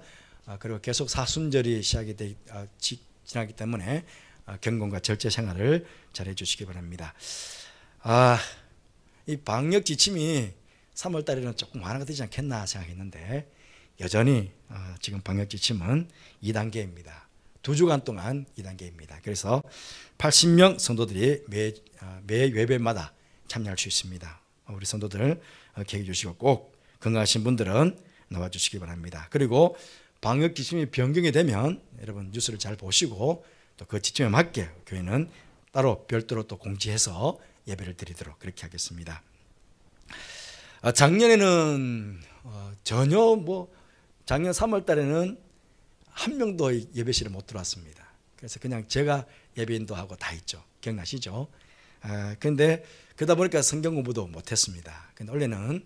그리고 계속 사순절이 지나기 때문에 경건과 절제 생활을 잘 해주시기 바랍니다. 이 방역 지침이 3월 달에는 조금 완화가 되지 않겠나 생각했는데 여전히 지금 방역 지침은 2단계입니다. 2주간 동안 2단계입니다. 그래서 80명 성도들이 매 예배마다 참여할 수 있습니다. 우리 성도들 기억해 주시고 꼭 건강하신 분들은 나와 주시기 바랍니다. 그리고 방역 지침이 변경이 되면 여러분 뉴스를 잘 보시고 또 그 지침에 맞게 교회는 따로 별도로 또 공지해서 예배를 드리도록 그렇게 하겠습니다. 작년에는 전혀 작년 3월 달에는 한 명도 예배실에 못 들어왔습니다. 그래서 그냥 제가 예배 인도하고 다 했죠. 기억나시죠? 그런데 그러다 보니까 성경 공부도 못했습니다. 근데 원래는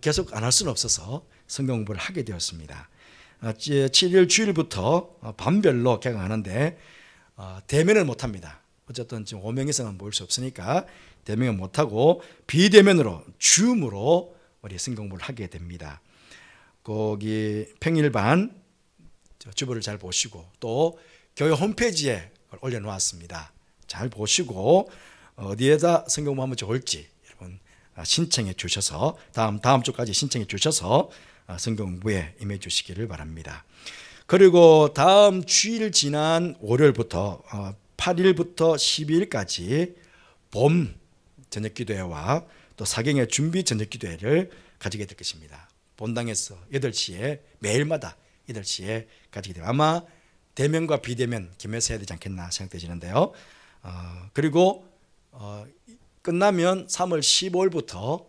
계속 안 할 수는 없어서 성경 공부를 하게 되었습니다. 7일 주일부터 반별로 개강하는데 대면을 못합니다. 어쨌든 지금 5명 이상은 모일 수 없으니까 대면을 못하고 비대면으로 줌으로 우리 성경 공부를 하게 됩니다. 거기 평일반 주보를 잘 보시고 또 교회 홈페이지에 올려놓았습니다. 잘 보시고 어디에다 성경 공부하면 좋을지 여러분 신청해 주셔서 다음 주까지 신청해 주셔서 성경 공부에 임해 주시기를 바랍니다. 그리고 다음 주일 지난 월요일부터 8일부터 12일까지 봄 저녁기도회와 또 사경의 준비 저녁기도회를 가지게 될 것입니다. 본당에서 8시에 매일마다 8시에 가지게 돼요. 아마 대면과 비대면 겸해서 해야 되지 않겠나 생각되시는데요. 그리고 끝나면 3월 15일부터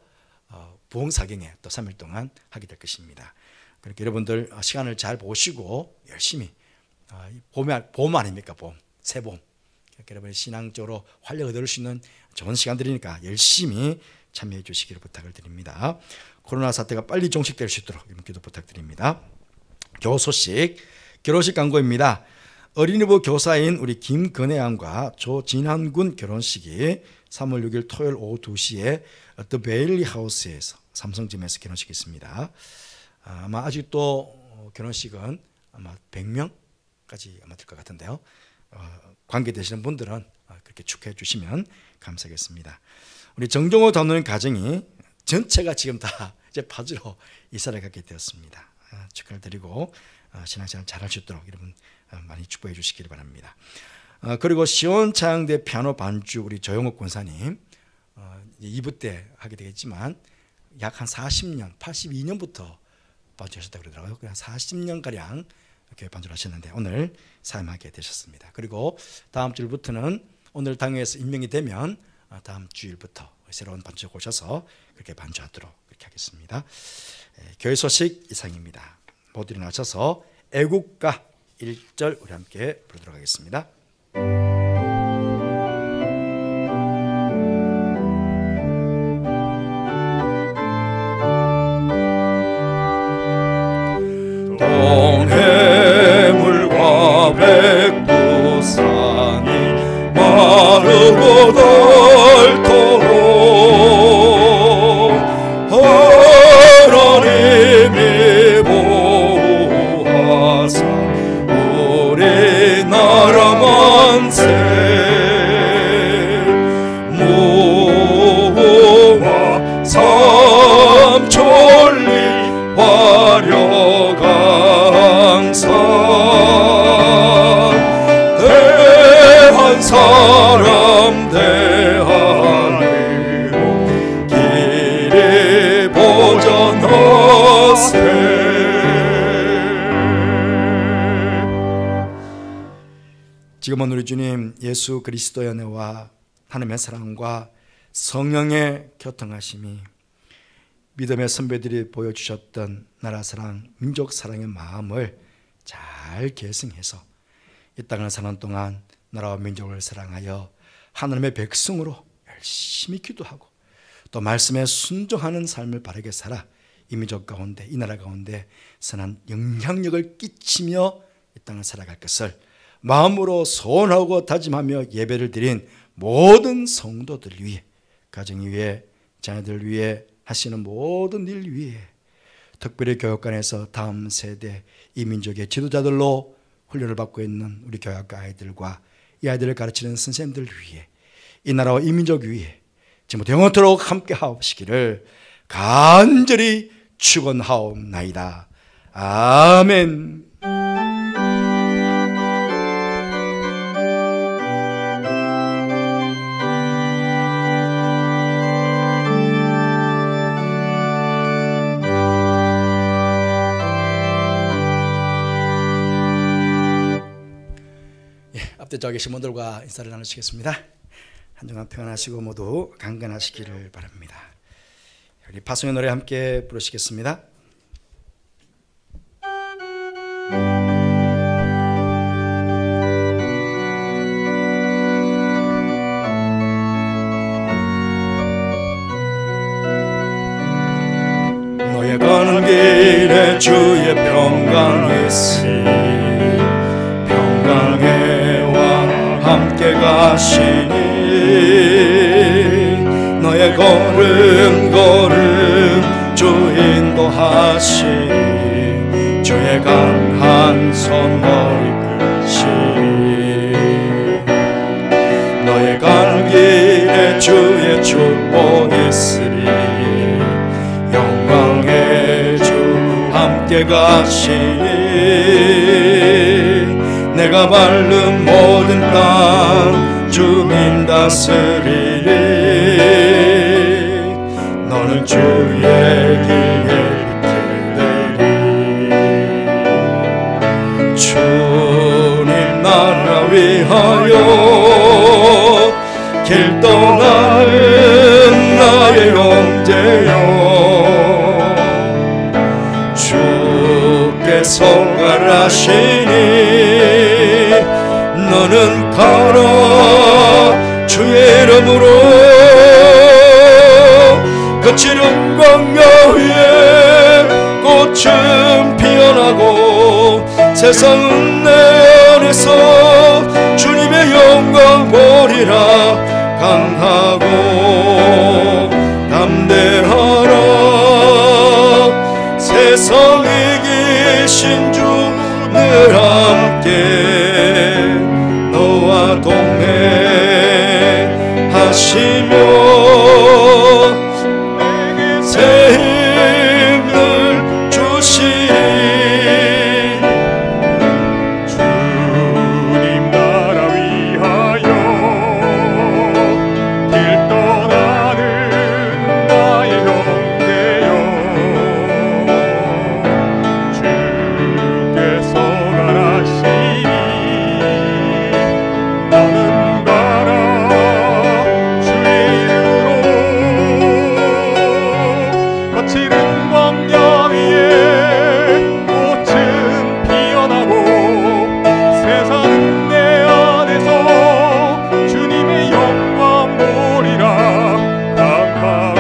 부흥사경회 또 3일 동안 하게 될 것입니다. 그렇게 여러분들 시간을 잘 보시고 열심히 봄 아닙니까? 봄, 새봄. 여러분이 신앙적으로 활력을 얻을 수 있는 좋은 시간들이니까 열심히 참여해 주시기를 부탁을 드립니다. 코로나 사태가 빨리 종식될 수 있도록 기도 부탁드립니다. 교소식, 결혼식 광고입니다. 어린이부 교사인 우리 김건혜양과 조진한군 결혼식이 3월 6일 토요일 오후 2시에 더 베일리 하우스에서 삼성점에서 결혼식이 있습니다. 아마 아직도 결혼식은 아마 100명까지 아마 될 것 같은데요. 관계되시는 분들은 그렇게 축하해 주시면 감사하겠습니다. 우리 정종호 담임 가정이 전체가 지금 다 이제 파주로 이사를 가게 되었습니다. 축하를 드리고 신앙생활 잘할 수 있도록 여러분 많이 축복해 주시기를 바랍니다. 그리고 시온차양대 피아노 반주 우리 조영욱 권사님 2부 때 하게 되겠지만 약 한 40년, 82년부터 반주하셨다고 그러더라고요. 그냥 40년가량 교회 반주를 하셨는데 오늘 사임하게 되셨습니다. 그리고 다음 주일부터는 오늘 당회에서 임명이 되면 다음 주일부터 새로운 반주에 오셔서 그렇게 반주하도록 그렇게 하겠습니다. 교회 소식 이상입니다. 모두 일어나셔서 애국가 1절 우리 함께 부르도록 하겠습니다. 동해물과 백두산이 마르고 닳도록 하나님이 보호하사 우리나라 만세 모와 삼천리 화려강산 대한 사람 대한민국 길이 보전하세. 지금은 우리 주님 예수 그리스도의 은혜와 하나님의 사랑과 성령의 교통하심이 믿음의 선배들이 보여주셨던 나라 사랑, 민족 사랑의 마음을 잘 계승해서 이 땅을 사는 동안 나라와 민족을 사랑하여 하나님의 백성으로 열심히 기도하고 또 말씀에 순종하는 삶을 바르게 살아 이 민족 가운데, 이 나라 가운데 선한 영향력을 끼치며 이 땅을 살아갈 것을 마음으로 소원하고 다짐하며 예배를 드린 모든 성도들 위해, 가정 위해, 자녀들 위해 하시는 모든 일 위해, 특별히 교육관에서 다음 세대 이 민족의 지도자들로 훈련을 받고 있는 우리 교육과 아이들과 이 아이들을 가르치는 선생님들 위해, 이 나라와 이 민족 위해 지금부터 영원토록 함께 하옵시기를 간절히 축원하옵나이다. 아멘. 앞에 저 계신 분들과 인사를 나누시겠습니다. 한 주간 평안하시고 모두 강건하시기를 바랍니다. 우리 파송의 노래 함께 부르시겠습니다. 너의 가는 길에 주의 평강이 있으니 평강해와 함께 가시니 너의 걸음 걸음 주 인도하시니 주의 강한 손머리 끄시니 너의 가는 길에 주의 축복이 있으리 영광의 주 함께 가시니 내가 밟는 모든 땅 주님 다스리리 너는 주의 길에 비틀되리 주님 나라 위하여 길 떠나는 나의 형제여 주께서 가라시니 너는 가라 주의 이름으로 꽃은 피어나고 세상은 내 안에서 주님의 영광 보리라. 강하고 담대하라. 세상에 계신 주 늘 함께 너와 동행하시며 내게 새 힘을 주시리. 주님 나라 위하여 길 떠나는 나의 형제여, 주께서 가라시니 너는 가라. 주의 이름으로 거칠은 광야 위에 꽃은 피어나고 세상은 내 안에서 주님의 영광 보리라. 강하고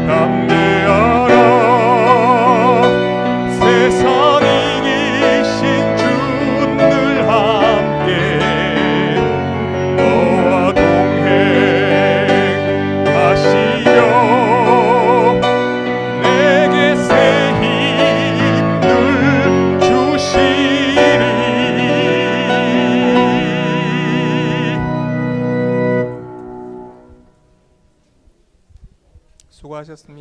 담대하라. 세상에 계신 주 늘 함께 너와 동행하시며 내게 새 힘을 주시리. 수고하셨습니다.